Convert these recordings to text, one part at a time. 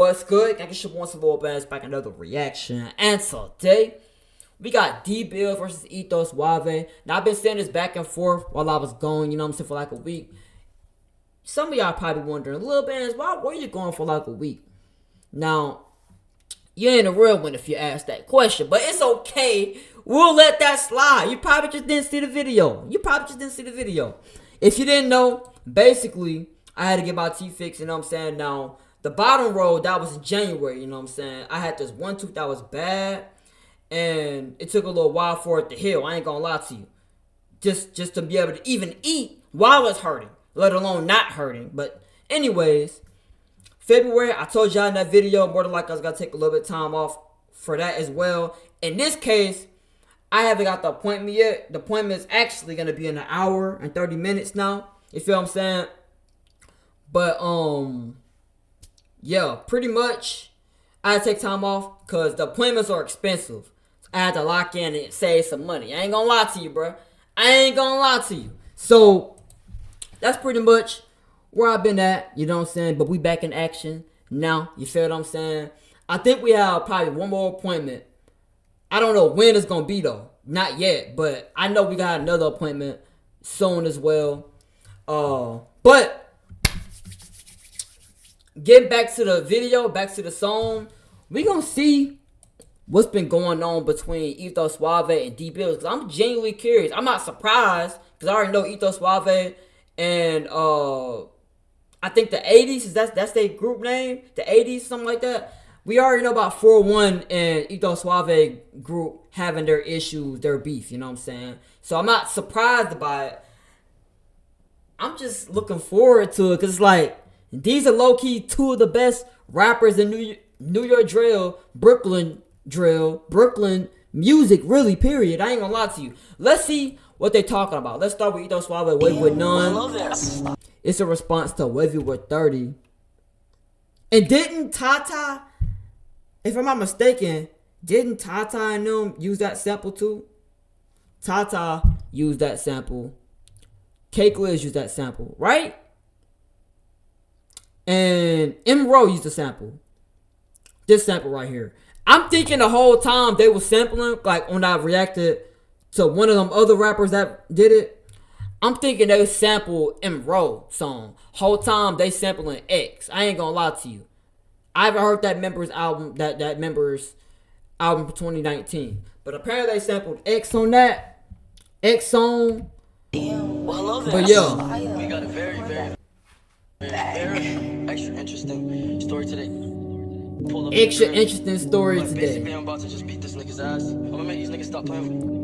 What's good? I guess your once a little bit back another reaction. And today we got Billz versus Etho Suave. Now I've been saying this back and forth while I was going, you know what I'm saying, for like a week. Some of y'all probably wondering a little bit, why were you going for like a week? Now, you ain't a real one if you ask that question, but it's okay. We'll let that slide. You probably just didn't see the video. If you didn't know, basically, I had to get my teeth fixed, you know what I'm saying? Now, the bottom row, that was in January, you know what I'm saying? I had this one tooth that was bad, and it took a little while for it to heal. I ain't gonna lie to you. Just to be able to even eat while it's hurting, let alone not hurting. But anyways, February, I told y'all in that video, more than likely I was gonna take a little bit of time off for that as well. In this case, I haven't got the appointment yet. The appointment is actually gonna be in an hour and 30 minutes now. You feel what I'm saying? But yeah, pretty much I had to take time off because the appointments are expensive. So I had to lock in and save some money. I ain't gonna lie to you, bro. So that's pretty much where I've been at, you know what I'm saying? But we back in action now, you feel what I'm saying? I think we have probably one more appointment. I don't know when it's gonna be though. Not yet, but I know we got another appointment soon as well. But getting back to the video, back to the song, we gonna see what's been going on between Etho Suave and Billz. Cause I'm genuinely curious. I'm not surprised because I already know Etho Suave and I think the 80s, that's their group name, the 80s, something like that. We already know about 4-1 and Etho Suave group having their issues, their beef, you know what I'm saying? So I'm not surprised by it. I'm just looking forward to it because it's like, these are low-key two of the best rappers in New York drill, Brooklyn music, really, period. I ain't gonna lie to you. Let's see what they talking about. Let's start with Etho Suave, Wavy with none. I love this. It's a response to Wavy with 30. And didn't Tata, if I'm not mistaken, didn't Tata and them use that sample too? Tata used that sample. Cake Liz used that sample, right? And M-Row used the sample. This sample right here. I'm thinking the whole time they were sampling, like when I reacted to one of them other rappers that did it, I'm thinking they sampled M-Row song. Whole time they sampling X. I ain't gonna lie to you. I haven't heard that member's album, that member's album for 2019. But apparently they sampled X on that. X song. Well, I love that. But yeah. We got a very extra interesting story today. Interesting story today. Basically, I'm about to just beat this nigga's ass. I'm gonna make these niggas stop playing with me.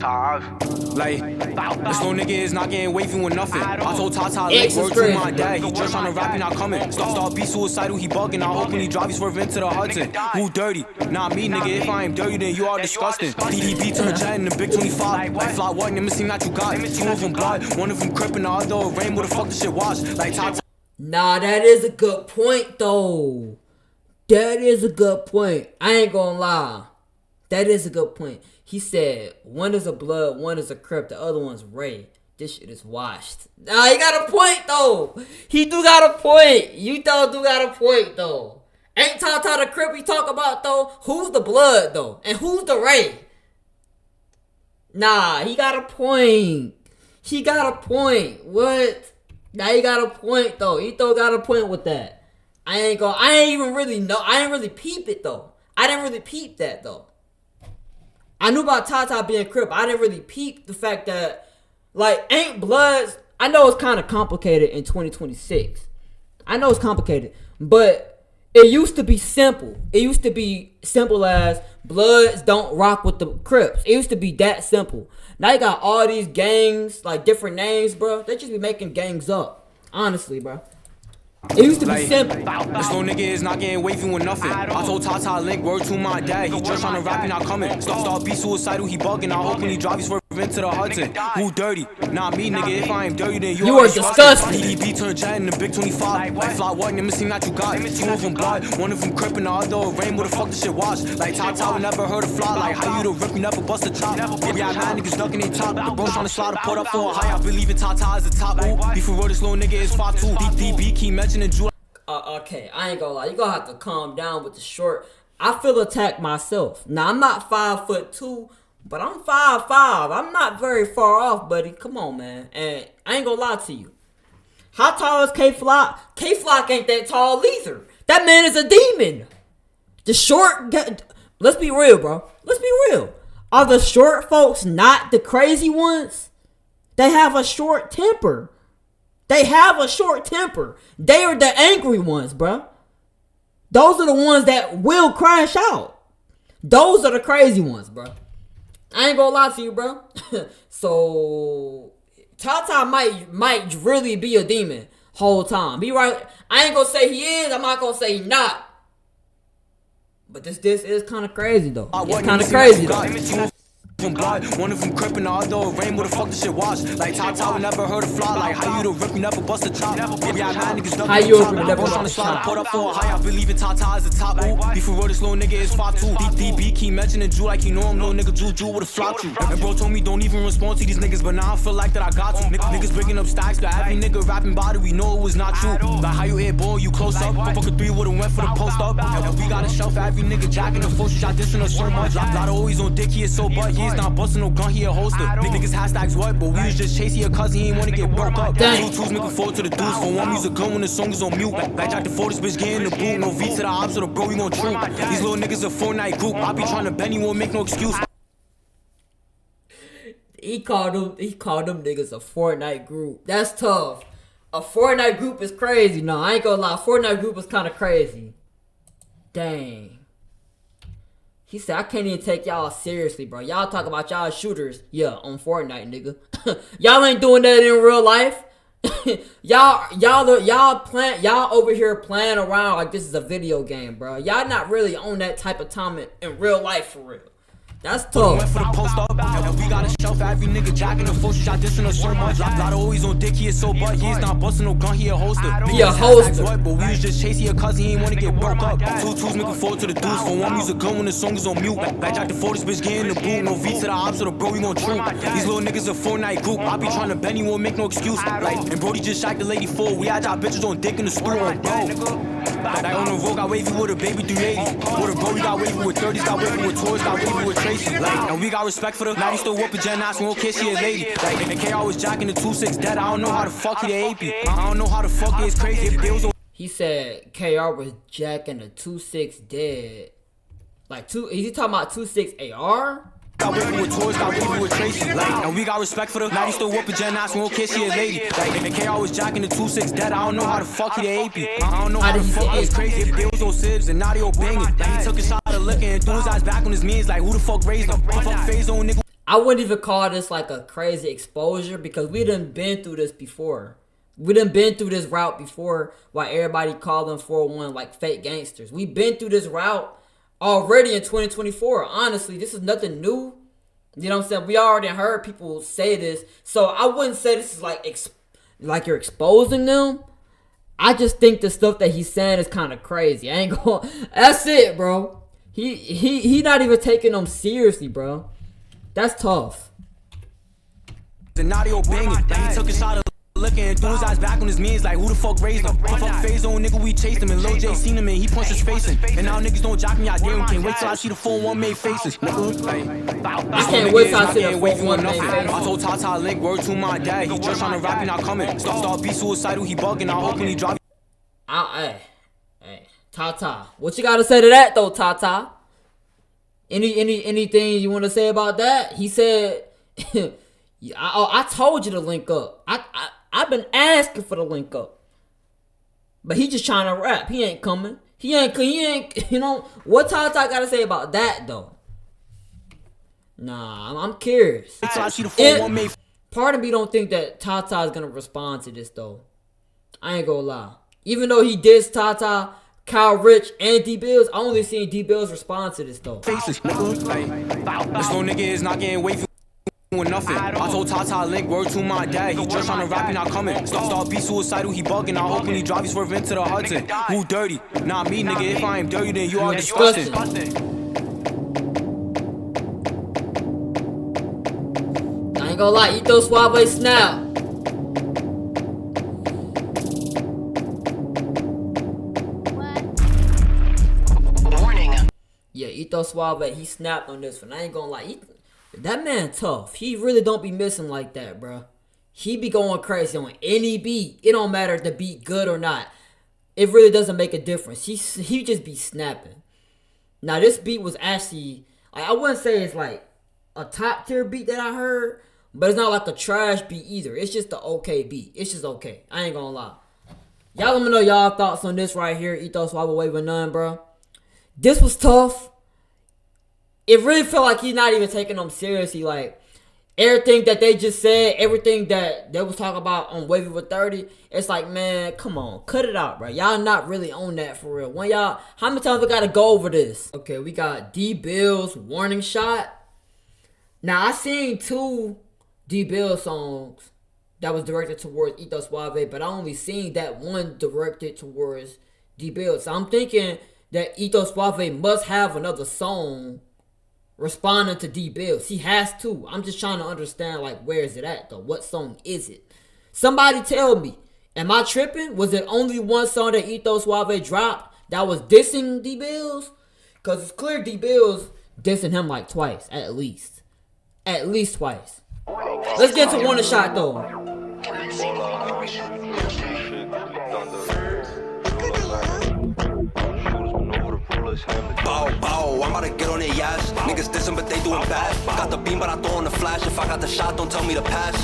Like, this little nigga is not getting wavy with nothing. I told Tata, like, word to my dad. He just tryna rap and not coming. Stop, be suicidal, he bugging. I hope when he drive, he's swerving into the Hudson. Who dirty? Not me, nigga. If I ain't dirty, then you are disgusting. DDB turn jet in the big 25. Like, fly what? Never seen that you got. Two of them blood, one of them crippin', the other a rain. Where the fuck this shit wash? Like, Tata. Nah, that is a good point, though. That is a good point. I ain't gonna lie. That is a good point. He said, one is a blood, one is a crip, the other one's Ray. This shit is washed. Nah, he got a point, though. He do got a point. You do got a point, though. Ain't Tata the crip we talk about, though? Who's the blood, though? And who's the Ray? Nah, he got a point. He got a point. What? Nah, he got a point, though. Etho got a point with that. I ain't even really know. I ain't really peep it, though. I didn't really peep that, though. I knew about Tata being crip. I didn't really peep the fact that, like, ain't Bloods. I know it's kind of complicated in 2026. I know it's complicated, but it used to be simple. It used to be simple as Bloods don't rock with the Crips. It used to be that simple. Now you got all these gangs, like different names, bro. They just be making gangs up. Honestly, bro. It used to be simple. This little nigga is not getting wavy with nothing. I told Tata, link word to my dad. He just tryna rap and not coming. Stop, be suicidal, he bugging. I hope when he drive, he's swerving into the Hudson. Who dirty? Not me, nigga. If I ain't dirty, then you are disgusting. DDB turn jet in the big 25. Like, fly what? Never seen that you got. Two of them blood, one of them crippin', the other a rain. Where the fuck this shit wash? Like, Tata never heard a fly. Like, how you the rip, you never bust a chop. Maybe I mad niggas ducking their top. The bro tryna slide a put up for a high. I believe in Tata is the top. Ooh, before this little nigga is 5'2". DDB keep mentioning July. Okay, I ain't gonna lie. You gonna have to calm down with the short. I feel attacked myself. Now I'm not 5'2", but I'm 5'5". I'm not very far off, buddy. Come on, man. And I ain't gonna lie to you. How tall is K-Flock? K-Flock ain't that tall either. That man is a demon. The short. Let's be real, bro. Let's be real. Are the short folks not the crazy ones? They have a short temper. They have a short temper. They are the angry ones, bro. Those are the ones that will crash out. Those are the crazy ones, bro. I ain't gonna lie to you, bro. So Tata might really be a demon whole time. Be right. I ain't gonna say he is. I'm not gonna say he not. But this is kind of crazy though. It's kind of crazy though. One of them crippin', the other a rain, what the fuck this shit wash? Like Tata never heard a fly, like how you the rip, you never bust a chop. Maybe I mad niggas how you never bust a chop. Put up for a high, I believe in Tata is the top. Ooh, before road this little nigga is 5'2". DB keep mentioning Jew like you know I'm little nigga Jew would've flopped you. And bro told me don't even respond to these niggas, but now I feel like that I got to. Niggas breaking up stacks, but every nigga rapping body, we know it was not true. Like how you hit ball, you close up. Fuck a 3 would've went for the post up. And we got a shelf for every nigga jacking the force, shot dissing us so much. Lot of always on dick, he is so butt, he is not busting no gun. He a holster. Niggas hashtags what? But we was just chasing your cousin. He ain't wanna get broke up. Twos make a fall to the dudes. For one, music gun when the song is on mute. Back out the photo, this bitch get in the boot. No V to the ops or the bro, we gon' troop. These little niggas a Fornite group. I be trying to bend, you won't make no excuse. He called them niggas a Fortnite group. That's tough. A Fortnite group is crazy. No, I ain't gonna lie. Fortnite group is kind of crazy. Dang. He said, I can't even take y'all seriously, bro. Y'all talk about y'all shooters. Yeah, on Fortnite, nigga. Y'all ain't doing that in real life. y'all over here playing around like this is a video game, bro. Y'all not really on that type of time in real life for real. That's tough. Went for the post up, and we got a shelf for every nigga jacking the force, shot dissing us so much. Lot of always on dick, he is so butt, he is not busting no gun, he a holster. He a holster. But we was just chasing your cousin, he ain't wanna get broke up. Twos make a fall to the dudes, for one music gun when the song is on mute. Back out the photo, this bitch get in the boot, no V to the ops or the bro, we gon' troop. These little niggas a Fortnite group, I be trying to bend, he won't make no excuse. Like, and Brody just shot the lady full, we had y'all bitches on dick in the stool on bro. Like on the road, got Wavy with a baby 380. With a bro, we got Wavy with 30s, got Wavy with toys, got Wavy with Tracy. Like, and we got respect for the. Now he still whooping Jen ass, we don't care, she a lady. Like, and K always jacking the 2-6 dead. I don't know how the fuck he the AP. I don't know how the fuck he is crazy. If Billz on. He said KR was jacking the 2-6 dead. Like is he talking about 2-6 AR? Got Wavy with toys, got Wavy with Tracy. Like, and we got respect for the. Now he still whooping Jen ass, we don't care, she a lady. Like, and K always jacking the 2-6 dead. I don't know how the fuck he the AP. I don't know how the fuck he is crazy. If Billz on Sibs and now they all banging. Like, he took a shot of liquor and threw his eyes back on his knees. Like, who the fuck raised him? Fuck phase on nigga. I wouldn't even call this like a crazy exposure because we done been through this before. We done been through this route before while everybody called them 401 like fake gangsters. We been through this route already in 2024. Honestly, this is nothing new. You know what I'm saying? We already heard people say this. So I wouldn't say this is like you're exposing them. I just think the stuff that he's saying is kind of crazy. I ain't gonna. That's it, bro. He not even taking them seriously, bro. That's tough. The naughty old banging. Like he took a shot of liquor and threw his eyes back on his knees. Like who the fuck raised him? Fuck phase on nigga, we chased him. And Lil J seen him and he punched his face in. And now niggas don't jock me out there. Can't wait till I see the 4-1 made faces. I can't wait till I see the 4-1 made faces. I told Tata link word to my dad. He just trying to rap, he not coming. Start be suicidal, he bugging. I hope when he drive. Hey, Tata. What you gotta say to that though, Tata? Anything you want to say about that? He said, I told you to link up. I've been asking for the link up. But he just trying to rap. He ain't coming. He ain't, you know, what Tata got to say about that, though? Nah, I'm curious. Part of me don't think that Tata is going to respond to this, though. I ain't gonna lie. Even though he dissed Tata, Kyle Rich, and D-Billz, I only seen D-Billz respond to this, though. Faces, this little nigga is not getting wavy with nothing. I told Tata link word to my dad. He just trying to rap, he not coming. Start be suicidal, he bugging. I hope when he drive, he swerve into the Hudson. Who dirty? Not me, nigga. If I ain't dirty, then you are disgusting. I ain't gonna lie, Etho Suave snap. Yeah, Etho Suave, he snapped on this one. I ain't gonna lie. That man tough. He really don't be missing like that, bro. He be going crazy on any beat. It don't matter if the beat good or not. It really doesn't make a difference. He just be snapping. Now, this beat was actually, I wouldn't say it's like a top tier beat that I heard, but it's not like a trash beat either. It's just the okay beat. It's just okay. I ain't gonna lie. Y'all let me know y'all thoughts on this right here. Etho Suave Wavy none, bro. This was tough. It really felt like he's not even taking them seriously. Like, everything that they just said, everything that they was talking about on Wavy with 30, it's like, man, come on. Cut it out, bro. Y'all not really on that for real. How many times we gotta go over this? Okay, we got Billz Warning Shot. Now, I seen 2 Billz songs that was directed towards Etho Suave, but I only seen that one directed towards Billz. So I'm thinking that Etho Suave must have another song responding to Billz. He has to. I'm just trying to understand, like, where is it at, though? What song is it? Somebody tell me. Am I tripping? Was it only one song that Etho Suave dropped that was dissing Billz? Because it's clear Billz dissing him like twice, at least. At least twice. Let's get to Warning Shot, though. Bow, bow, I'm about to get on their ass. Niggas dissing, but they doing bad. Got the beam, but I throw on the flash. If I got the shot, don't tell me to pass.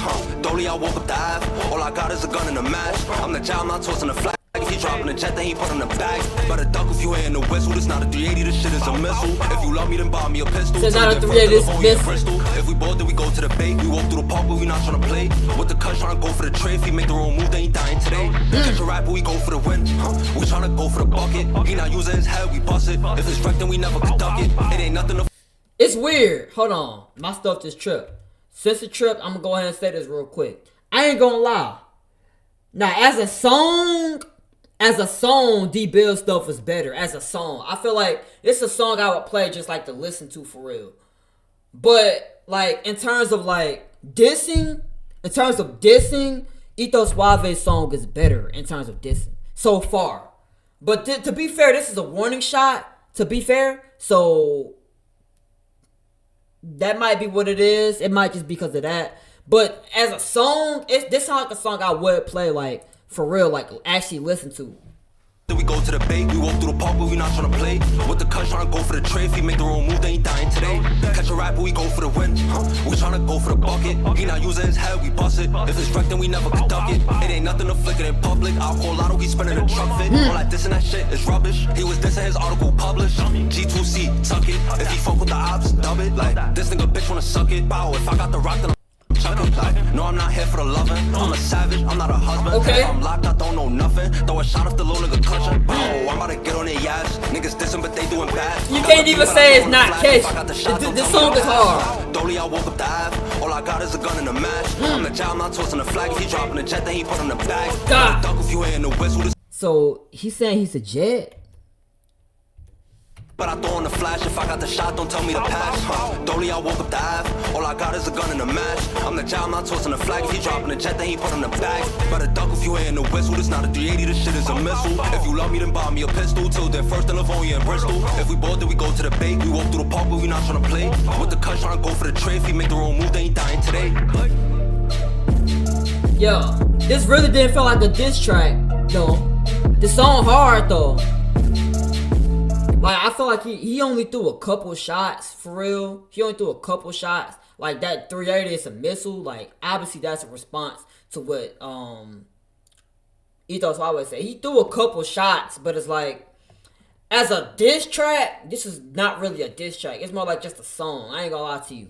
Dolly, I woke up the Ave. All I got is a gun and a mask. I'm the child, not tossing the flag. If he dropping the jet, then he put in the bag. Better duck if you ain't in the whistle. This not a 380, this shit is a missile. If you love me, then buy me a pistol. It's not a 380, this missile. If we bored, then we go to the bait. We walk through the park, but we not trying to play. With the cut, trying to go for the trade. If he make the wrong move, then he dying today. Catch a rapper, we go for the win. We trying to go for the bucket. He not using his head, we bust it. If it's wrecked, then we never conduct it. It ain't nothing to. It's weird. Hold on. My stuff just tripped. Since it tripped, I'm gonna go ahead and say this real quick. I ain't gonna lie. Now, as a song, Billz stuff is better. As a song, I feel like it's a song I would play just like to listen to for real. But like in terms of dissing, Etho Suave's song is better in terms of dissing so far. But to be fair, this is a warning shot. To be fair, so that might be what it is. It might just be because of that. But as a song, this sounds like a song I would play like for real, like actually listen to. Then we go to the bait, we walk through the park, but we not trying to play. With the cut, trying to go for the trade. If he make the wrong move, then he dying today. Catch a rapper, we go for the win. We trying to go for the bucket. He not using his head, we bust it. If it's wrecked, then we never conduct it. It ain't nothing to flick it in public. Alcohol lotto, he spinning a truck fit. All that dissing that shit is rubbish. He was dissing his article published. G2C, tuck it. If he fuck with the ops, dub it. Like, this nigga bitch wanna suck it. Bow, if I got the rock, then like, no, I'm not here for the loving. I'm a savage, I'm not a husband. Okay. If I'm locked, I don't know nothing. Throw a shot off the little nigga cushion. Oh, I'm about to get on their ass. Niggas dissing, but they doing bad. You can't even say it's not catchy. This song is hard. Dolly, I woke up the Ave. All I got is a gun and a mask. I'm the child, not tossing the flag. If he dropping the jet, then he put in the bag. God. Duck if you ain't in the whistle. So he's saying he's a jet. But I throw on the flash, if I got the shot, don't tell me to pass. Dolly, I woke up the Ave. All I got is a gun and a mask. I'm the child, not tossing the flag. If he dropping the jet, then he put in the bag. Better duck if you ain't in the whistle. This not a 380, this shit is a missile. If you love me, then buy me a pistol. Till then, first in Livonia and Bristol. If we bored, then we go to the bait. We walk through the park, but we not trying to play. With the cut, trying to go for the trade. If he make the wrong move, then he dying today. Yo, this really didn't feel like a diss track, though. This song hard, though. Like, I feel like he only threw a couple shots, for real. He only threw a couple shots. Like, that 380 is a missile. Like, obviously, that's a response to what Etho Suave said. He threw a couple shots, but it's like, as a diss track, this is not really a diss track. It's more like just a song. I ain't gonna lie to you.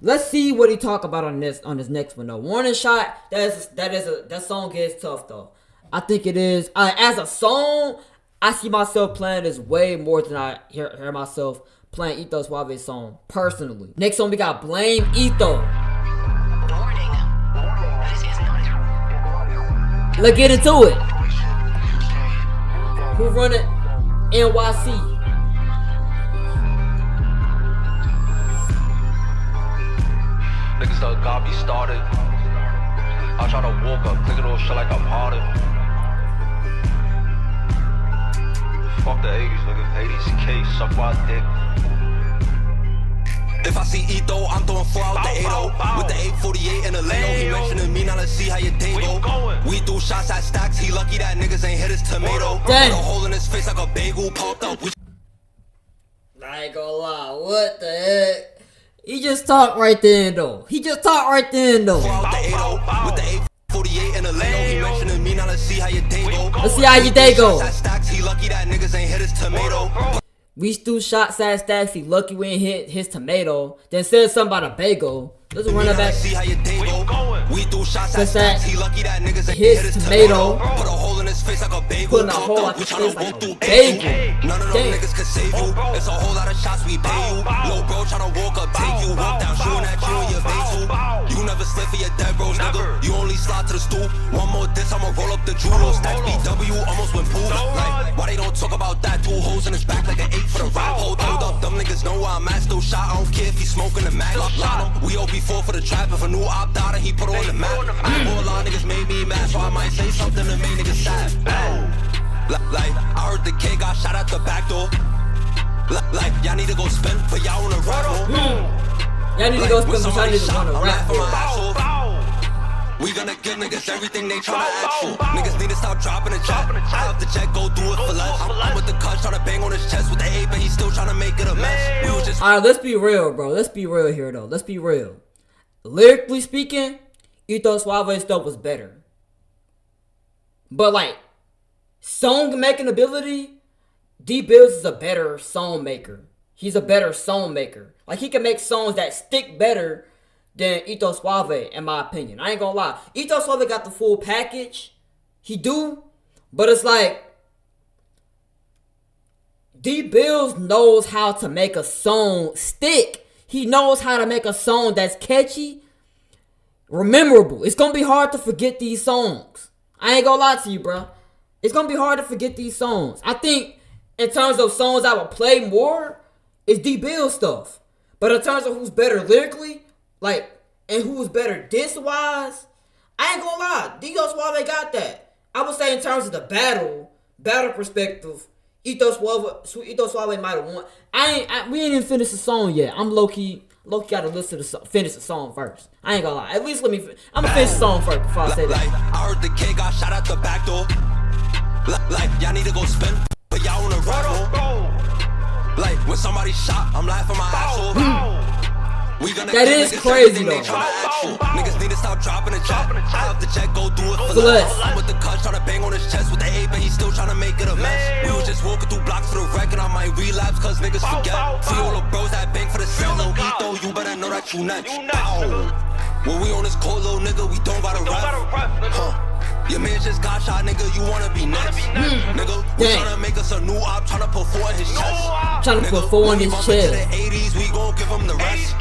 Let's see what he talk about on this next one, though. Warning Shot, that song is tough, though. I think it is. As a song, I see myself playing this way more than I hear myself playing Etho Suave's song, personally. Next song, we got Blame Etho. Let's get into it. Who run it? NYC. Niggas done got me started. I try to walk up, thinking all shit like I'm harder. Fuck the 80s, nigga. 80s K, suck my dick. If I see Etho, I'm throwing 4 out the 8-0. With the 848 and the Leo, he mentioning me, now let's see how your day go. We do shots at stacks, he lucky that niggas ain't hit his tomato. Put a hole in his face like a bagel, poked up. I ain't gonna lie, what the heck? He just talked right then though. He just talked right then though. 4 out the 8-0. With the 848 and the Leo, he mentioning me, now let's see how your day go. Let's see how your day go. Shots at stacks, he lucky that niggas ain't hit his tomato. We threw shots at stacks, he lucky we ain't hit his tomato. Then said something about a bagel. Let's run it back. See how your day go. We threw shots at stacks, he lucky that niggas ain't his hit his tomato. Put a hole in his face like a bagel. Putting a hole like his face like a bagel. None of them niggas can save you. It's a whole lot of shots we pay you. Low bro tryna walk up, take you, walk down, shooting at you and your bait too. You never slip for your dead bros, nigga. You only slide to the stoop. One more diss, I'ma roll up the judo. Stacks BW almost went poop. Like, why they don't talk about that? 2 holes in his back like an 8 for the rap. Hold up, them niggas know where I'm at. Still shot, I don't care if he smoking the mag. Line him, we OP4 for the trap. If a new op died and he put on the map. I know a lot of niggas made me mad, so I might say something to make niggas sad. Like, I heard the kid got shot at the back door. Like, y'all need to go spin, but y'all wanna rap on. Y'all need to go spin, but y'all need to run a rap. We gonna give niggas everything they tryna ask for. Niggas need to stop dropping the chat. I have to check, go do it for less. I'm with the cut, tryna bang on his chest with the 8, but he's still tryna make it a mess. We was just Alright, let's be real, bro. Let's be real here, though. Let's be real. Lyrically speaking, Etho Suave stuff was better. But, like, song making ability, Billz is a better song maker. He's a better song maker. Like, he can make songs that stick better than Etho Suave, in my opinion. I ain't gonna lie. Etho Suave got the full package. He do. But it's like, Billz knows how to make a song stick. He knows how to make a song that's catchy, memorable. It's gonna be hard to forget these songs. I ain't gonna lie to you, bro. It's gonna be hard to forget these songs. I think in terms of songs I would play more, it's Billz stuff. But in terms of who's better lyrically, like, and who's better diss-wise, I ain't gonna lie. Etho Suave got that. I would say in terms of the battle perspective, Etho Suave might have won. We ain't even finished the song yet. I'm low-key gotta listen to finish the song first. I ain't gonna lie. At least I'm gonna finish the song first before I say that. I heard the kid got shot at the back door. Like, y'all need to go spin, but y'all wanna rap on. Like, when somebody shot, I'm laughing my ass off. That is crazy though. Niggas need to stop dropping the chat. I have to check, go do it for less. I'm with the cut, tryna bang on his chest with the 8, but he's still tryna make it a mess. We was just walking through blocks for the wreck, and I might relapse cause niggas forget. See all the bros that bang for the cell, no Etho, you better know that you next. When we on this cold little nigga, we don't gotta rap. Your man just got shot, nigga, you wanna be next. Nigga, we tryna make us a new op, tryna put 4 in his chest. Tryna put 4 in his chest. To the 80s, we gon' give him the rest.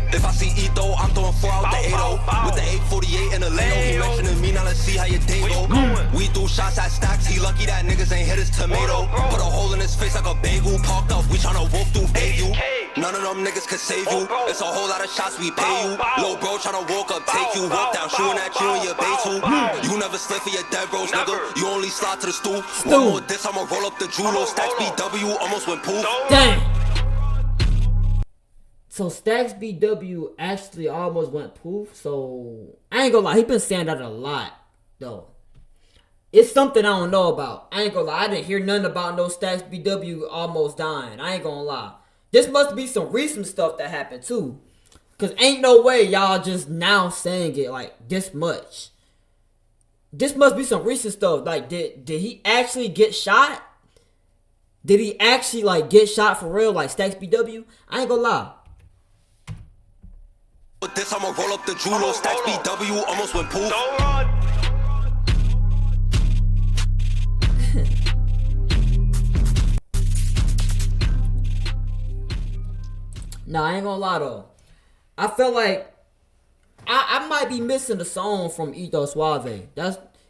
If I see Etho, I'm throwing 4 out the 8-0. With the 848 and the Leo, he mentioning me, now let's see how your day go. We threw shots at stacks, he lucky that niggas ain't hit his tomato. Put a hole in his face like a bagel, parked up, we tryna walk through Bayview. None of them niggas can save you. It's a whole lot of shots we pay you. Low bro tryna walk up, take you, walk down, shooting at you and your bait too. You never slip for your dead bros, nigga. You only slide to the stool. One more diss, I'ma roll up the judo. Stacks BW almost went poof. Dang. So Stacks BW actually almost went poof. So I ain't gonna lie, he been saying that a lot though. It's something I don't know about. I ain't gonna lie, I didn't hear nothing about no Stacks BW almost dying. I ain't gonna lie. This must be some recent stuff that happened too. Cause ain't no way y'all just now saying it like this much. This must be some recent stuff. Like did he actually get shot? Did he actually like get shot for real like Stacks BW? I ain't gonna lie. With this, I'ma roll up the judo. Stacks BW almost went poof. Nah, I ain't gonna lie though. I felt like I might be missing the song from Etho Suave.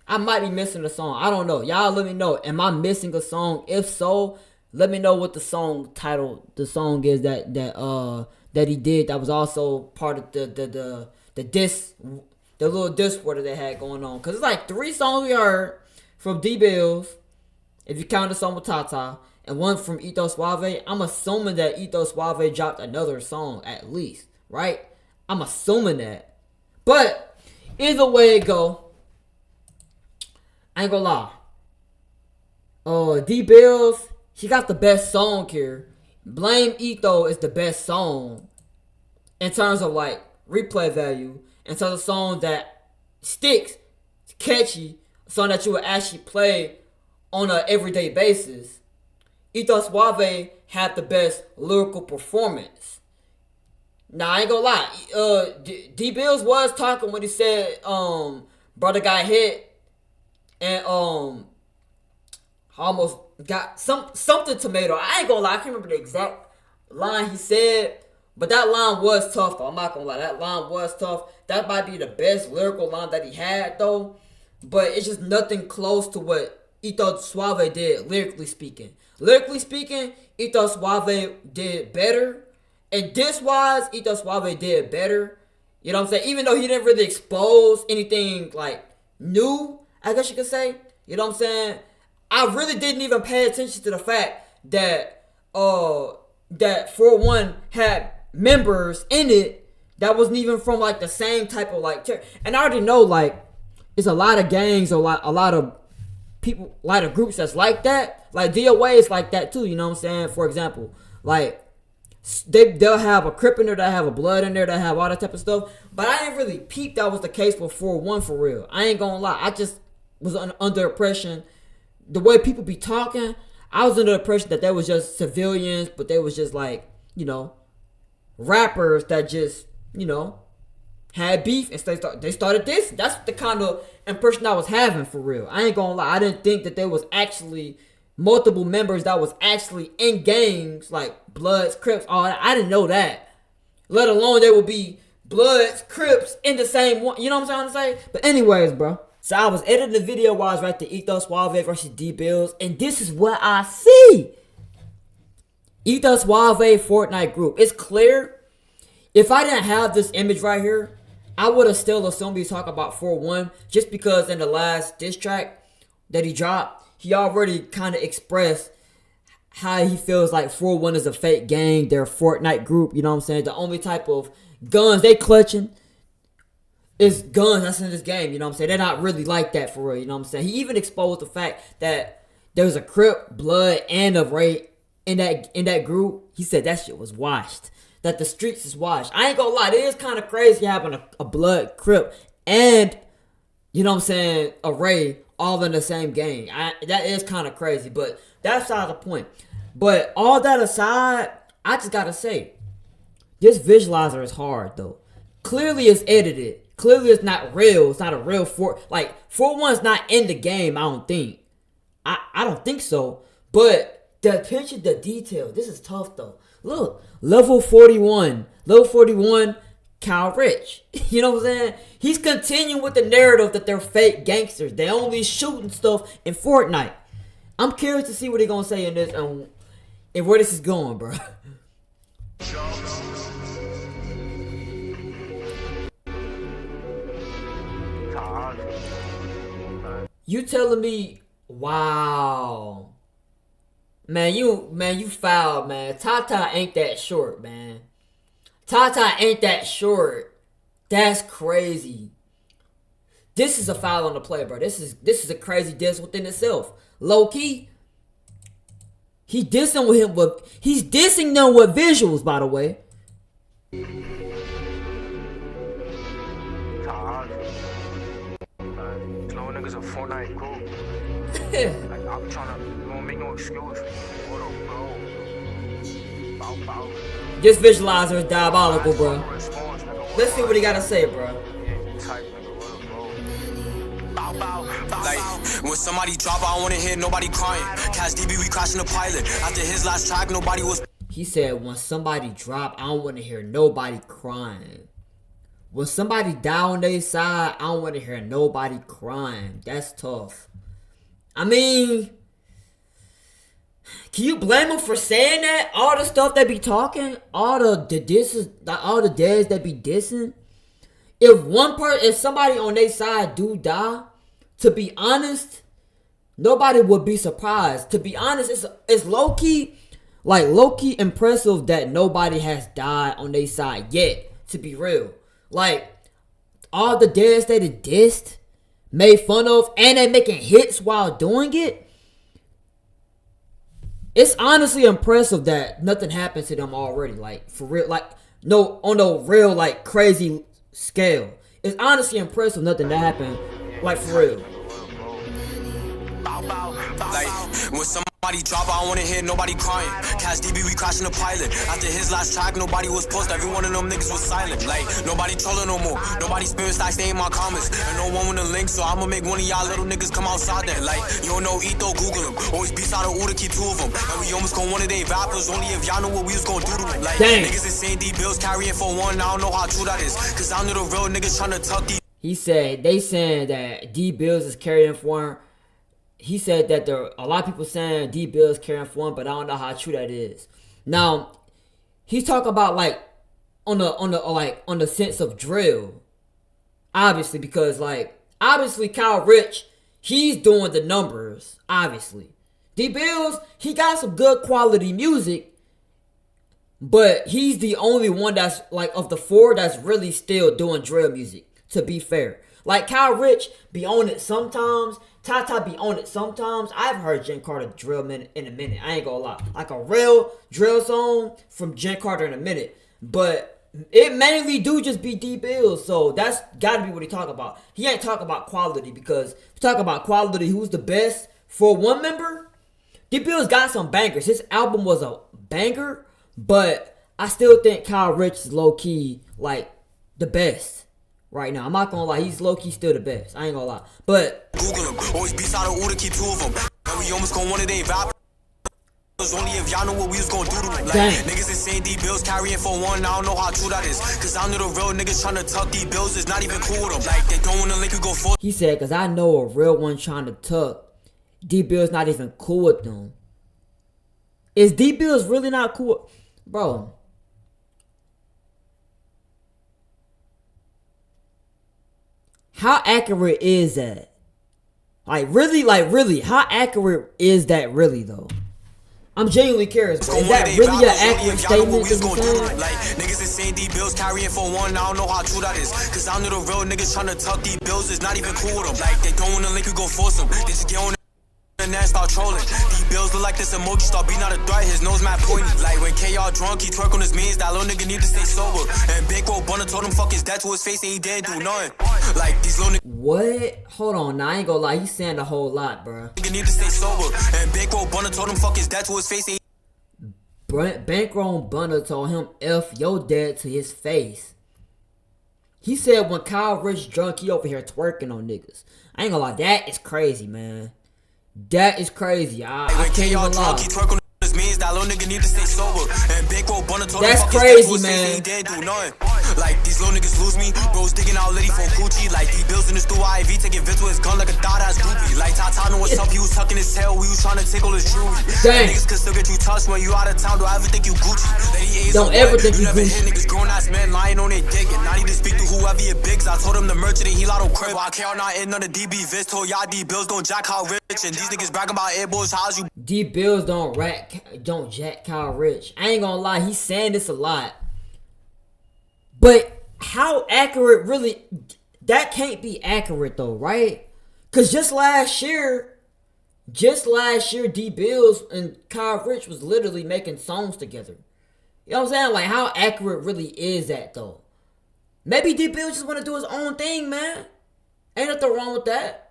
I might be missing the song. I don't know. Y'all let me know. Am I missing a song? If so, let me know what the song title, the song is that he did. That was also part of the diss, the little diss war that they had going on. Cause it's like 3 songs we heard from Billz, if you count the song with Tata, and one from Etho Suave, I'm assuming that Etho Suave dropped another song at least, right? I'm assuming that. But either way it go, I ain't gonna lie. Billz, he got the best song here. Blame Etho is the best song in terms of like replay value, in terms of song that sticks, catchy, a song that you would actually play on an everyday basis. Etho Suave had the best lyrical performance. Now I ain't gonna lie, Billz was talking when he said brother got hit and almost got something tomato. I ain't gonna lie, I can't remember the exact line he said, but that line was tough though. I'm not gonna lie, that line was tough. That might be the best lyrical line that he had though, but it's just nothing close to what Etho Suave did lyrically speaking. Lyrically speaking, Etho Suave did better. And this-wise, Etho Suave did better. You know what I'm saying? Even though he didn't really expose anything, like, new, I guess you could say. You know what I'm saying? I really didn't even pay attention to the fact that, that 4-1 had members in it that wasn't even from, like, the same type of, like, and I already know, like, it's a lot of gangs or a lot of people, a lot of groups that's like that. Like, DOA is like that, too, you know what I'm saying? For example, like, they'll have a Crip in there, they'll have a Blood in there, they'll have all that type of stuff. But I didn't really peep that was the case with 4-1 for real. I ain't gonna lie. I just was under impression, the way people be talking, I was under the impression that they was just civilians, but they was just like, you know, rappers that just, you know, had beef and they started this. That's the kind of impression I was having for real. I ain't gonna lie. I didn't think that there was actually multiple members that was actually in gangs like Bloods, Crips, all that. I didn't know that. Let alone there would be Bloods, Crips in the same one. You know what I'm trying to say? But anyways, bro. So I was editing the video while I was right to Etho Suave versus Billz, and this is what I see. Etho Suave Fortnite group. It's clear. If I didn't have this image right here, I would have still assumed he's talking about 4-1, just because in the last diss track that he dropped, he already kind of expressed how he feels like 4-1 is a fake gang. They're a Fortnite group, you know what I'm saying? The only type of guns they clutching is guns that's in this game, you know what I'm saying? They're not really like that for real, you know what I'm saying? He even exposed the fact that there was a Crip, Blood, and a Ray in that group. He said that shit was washed. That the streets is washed. I ain't gonna lie, it is kind of crazy having a Blood, Crip, and, you know what I'm saying, a Ray all in the same game. That is kind of crazy, but that's beside the point. But all that aside, I just gotta say, this visualizer is hard though. Clearly it's edited. Clearly it's not real. It's not a real 4-1's not in the game, I don't think. I don't think so. But the attention to detail, this is tough though. Look, level 41. Level 41, Kyle Rich. You know what I'm saying? He's continuing with the narrative that they're fake gangsters. They only shooting stuff in Fortnite. I'm curious to see what they're gonna say in this and where this is going, bro. You telling me, wow. Man, you foul, man. Tata ain't that short, man. Tata ain't that short. That's crazy. This is a foul on the play, bro. This is a crazy diss within itself. Low key. He's dissing them with visuals, by the way. No niggas a Fortnite group. Like, I'm trying to don't make no excuse. What up, bro? Bow, bow. This visualizer is diabolical, bro. Let's see what he gotta say, bro. Like, when somebody drop, I don't wanna hear nobody crying. Cash DB, we crashing the pilot. After his last track, nobody was. He said, when somebody drop, I don't wanna hear nobody crying. When somebody die on their side, I don't wanna hear nobody crying. That's tough. I mean, can you blame him for saying that? All the stuff they be talking, all the disses, all the dads that be dissing. If somebody on their side do die, to be honest, nobody would be surprised. To be honest, it's low key, like low key impressive that nobody has died on their side yet. To be real, like all the deads they dissed, made fun of, and they making hits while doing it. It's honestly impressive that nothing happened to them already. Like for real, like no on no real like crazy scale. It's honestly impressive nothing that happened. Like for real. Like, when somebody drop, I don't wanna hear nobody crying. Cash DB, we crashing the pilot. After his last track, nobody was posted. Every one of them niggas was silent. Like, nobody trolling no more. Nobody spinning stacks, they ain't my comments. And no one with a link, so I'ma make one of y'all little niggas come outside then. Like, you don't know Etho, Google him. Always beats out of order, keep two of them. And we almost gon' one of they rappers, only if y'all know what we was gon' do to them. Like, dang. Niggas is saying Billz carrying for one, I don't know how true that is. Cause I know the real niggas tryna tuck these. He said they saying that Billz is carrying for him. He said that there are a lot of people saying Billz carrying for him, but I don't know how true that is. Now, he's talking about like on the sense of drill, obviously, because like obviously Kyle Rich, he's doing the numbers. Obviously, Billz, he got some good quality music, but he's the only one that's like of the four that's really still doing drill music. To be fair, like Kyle Rich be on it sometimes. Tata be on it sometimes. I've heard Jen Carter drill in a minute. I ain't gonna lie. Like a real drill song from Jen Carter in a minute. But it mainly do just be Billz. So that's gotta be what he talk about. He ain't talking about quality, because if you talk about quality, who's the best for one member? Billz got some bangers. His album was a banger, but I still think Kyle Rich is low key like the best. Right now, I'm not gonna lie, he's low-key still the best. I ain't gonna lie, but Google him, always beats out of order, keep two of them. And we almost gon' one of they rappers, only if y'all know what we was gon' do to them. Like, niggas is saying Billz carrying for one, I don't know how true that is. Cause I know the real niggas tryna tuck Billz is not even cool with them. Like, they don't wanna link you go for. He said, cause I know a real one trying to tuck Billz not even cool with them. Is Billz really not cool? Bro. How accurate is that? Like really, how accurate is that really though? I'm genuinely curious. Is that really an accurate statement to be saying? Like, niggas is saying Billz carrying for one, I don't know how true that is. Cause I know the real niggas tryna tuck Billz is not even cool with them. Like, they don't wanna link you go force them. They just get on and then start trolling. Billz look like this emoji start being out of threat, his nose mad pointy. Like when KR drunk, he twerk on his means, that little nigga need to stay sober. And Big Bro Bunner told him fuck his dad to his face and he didn't do nothing. Like these little niggas. What? Hold on, now I ain't gonna lie, he's saying a whole lot, bro. Nigga need to stay sober. And Big Bro Bunner told him fuck his dad to his face and Bankroll Bunner told him F your dad to his face. He said when Kyle Rich drunk, he over here twerking on niggas. I ain't gonna lie, that is crazy, man. That is crazy. I can't even lie. Means that little nigga need to stay sober. And Big Bro Bunner told that's him crazy, man. He didn't do nothing. Like these little niggas lose me. Bro's digging out Liddy for Gucci. Like Billz in the stew IV taking Vince with his gun like a thought ass groupie. Like Tata know what's up. He was tucking his tail. We was trying to tickle his jewelry. Dang. Niggas could still get you touched when you out of town. Don't ever think you Gucci. Don't ever think you Gucci. Hit niggas grown ass men lying on their dick. And I need to speak to whoever your bigs. I told him the merchant he lotto crib. Why care not in none of DB Viz. Told y'all Billz don't jack how rich. And these niggas bragging about airboys. How's you? Billz don't jack Kyle Rich. I ain't gonna lie, he's saying this a lot. But how accurate really, that can't be accurate though, right? Cause just last year Billz and Kyle Rich was literally making songs together. You know what I'm saying? Like how accurate really is that though? Maybe Billz just wanna do his own thing, man. Ain't nothing wrong with that.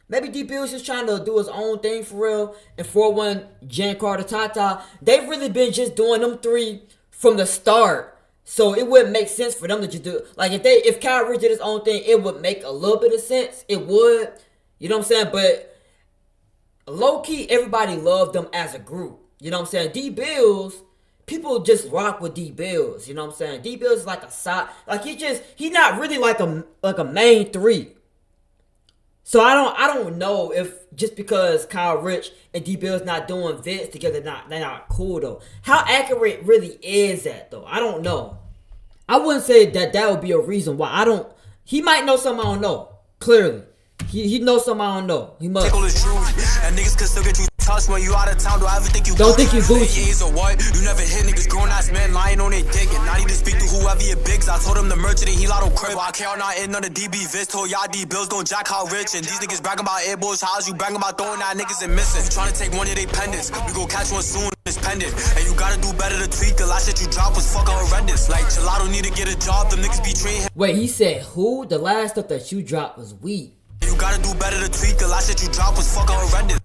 Maybe Billz just trying to do his own thing for real. And 4-1, Jen Carter, Tata, they've really been just doing them three from the start. So it wouldn't make sense for them to just do it. Like if Kyle Rich did his own thing, it would make a little bit of sense. It would. You know what I'm saying? But low-key, everybody loved them as a group. You know what I'm saying? Billz, people just rock with Billz. You know what I'm saying? Billz is like a side. Like he's not really like a main three. So I don't know if just because Kyle Rich and Billz not doing Vince together, they're not cool though. How accurate really is that though? I don't know. I wouldn't say that would be a reason why. He might know something I don't know. Clearly. He knows something I don't know. He must. Tickle is jewelry. And niggas can still get you touched when you out of town. Do I ever think you Don't think you Gucci. or what? You never hit niggas grown ass men lying on their dick. And I need to speak to whoever your bigs. I told him the merchant he lotto crib. I care not in none of DB Viz. Told y'all D Billz don't jack how rich. And these niggas bragging about airballs. How's you bragging about throwing that niggas and missing? You trying to take one of they pendants. We gon' catch one soon. It's pendant. And you gotta do better to tweak. The last shit you dropped was fucking horrendous. Like Gelato need to get a job. Them niggas be treating him. Wait, he said who? The last stuff that you dropped was weak. You gotta do better to tweak. The last shit you dropped was fucking horrendous.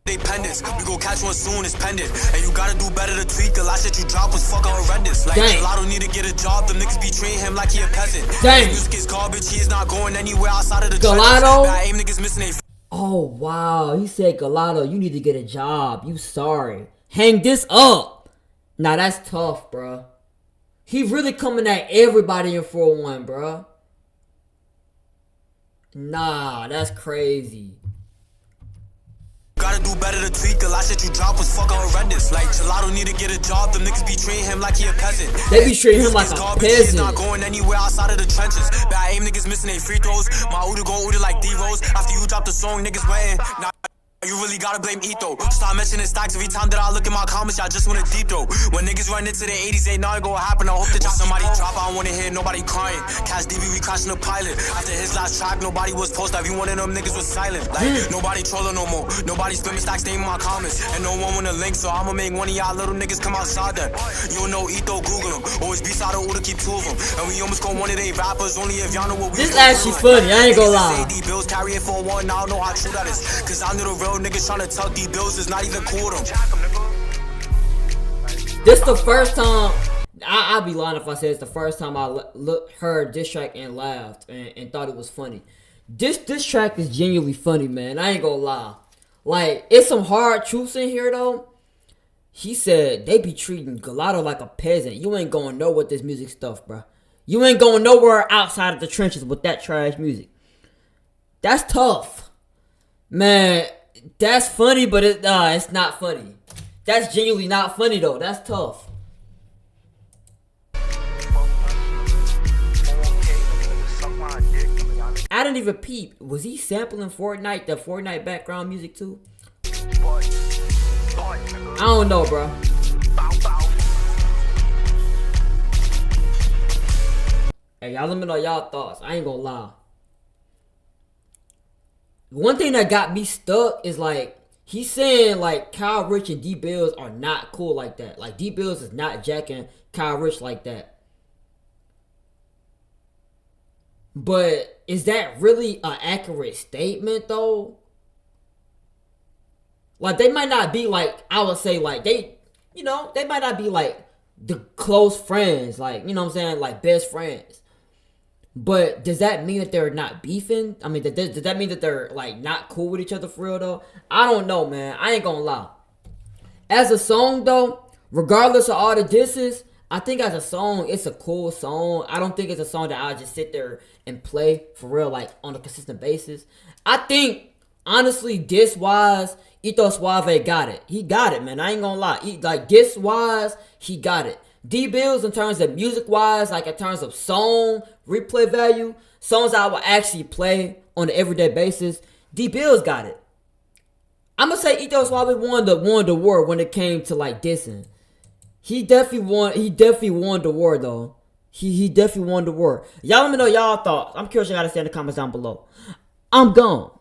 They pendants. We gon' catch one soon, it's pendant. And you gotta do better to tweak. The last shit you dropped was fucking horrendous. Like Gelato need to get a job. The niggas be treating him like he a peasant. Dang. His music is garbage. He is not going anywhere outside of the Gelato? trenches. Aim niggas missing they. Oh wow, he said Gelato, you need to get a job. You sorry. Hang this up. Nah, that's tough, bro. He really coming at everybody in 4-1, bro. Nah, that's crazy. Gotta do better to tweak. The last shit you dropped was fucking horrendous. Like Gelato need to get a job. Them niggas be treating him like he a peasant. They be treating him like a peasant. He's not going anywhere outside of the trenches. Bad aim niggas missing their free throws. My Udo gon' Udo like D-Rose. After you drop the song, niggas waiting. Nah, you really gotta blame Etho. Stop mentioning stacks every time that I look at my comments. Y'all just wanna deep throw. When niggas run into the 80s, ain't nothing gonna happen. I hope that somebody drop. I don't wanna hear nobody crying. Cash DB, we crashing the pilot. After his last track, nobody was post. Every one of them niggas was silent. Like nobody trolling no more. Nobody spamming stacks, name in my comments. And no one wanna link, so I'ma make one of y'all little niggas come outside that. You don't know Etho, Google him. Always be side of Udo, keep two of them. And we almost got one of they rappers. Only if y'all know what we. This actually funny. I ain't gonna lie. Billz carry it for one. I don't know how true that is. Cause I knew the real niggas trying to tell Billz is not even cool to him. This the first time. I'd be lying if I said it's the first time I heard this track and laughed and thought it was funny. This track is genuinely funny, man. I ain't gonna lie. Like, it's some hard truths in here though. He said they be treating Gelato like a peasant. You ain't going nowhere with this music stuff, bro. You ain't going nowhere outside of the trenches with that trash music. That's tough, man. That's funny, but it's not funny. That's genuinely not funny though. That's tough. I didn't even peep. Was he sampling Fornite, the Fornite background music too? I don't know, bro. Hey, y'all let me know y'all thoughts. I ain't gonna lie. One thing that got me stuck is like, he's saying like Kyle Rich and D Billz are not cool like that. Like D Billz is not jacking Kyle Rich like that. But is that really an accurate statement though? Like they might not be like, I would say like they might not be like the close friends, like, you know what I'm saying, like best friends. But does that mean that they're not beefing? I mean, does that mean that they're like not cool with each other for real though? I don't know, man. I ain't gonna lie. As a song though, regardless of all the disses, I think as a song, it's a cool song. I don't think it's a song that I'll just sit there and play for real, like on a consistent basis. I think, honestly, diss-wise, Etho Suave got it. He got it, man. I ain't gonna lie. Like, diss-wise, he got it. D Billz, in terms of music-wise, like in terms of song, replay value, songs I will actually play on an everyday basis, D Billz got it. I'm gonna say Etho Suave won the war when it came to like dissing. He definitely won the war though. He definitely won the war. Y'all let me know y'all thoughts. I'm curious what y'all gotta say in the comments down below. I'm gone.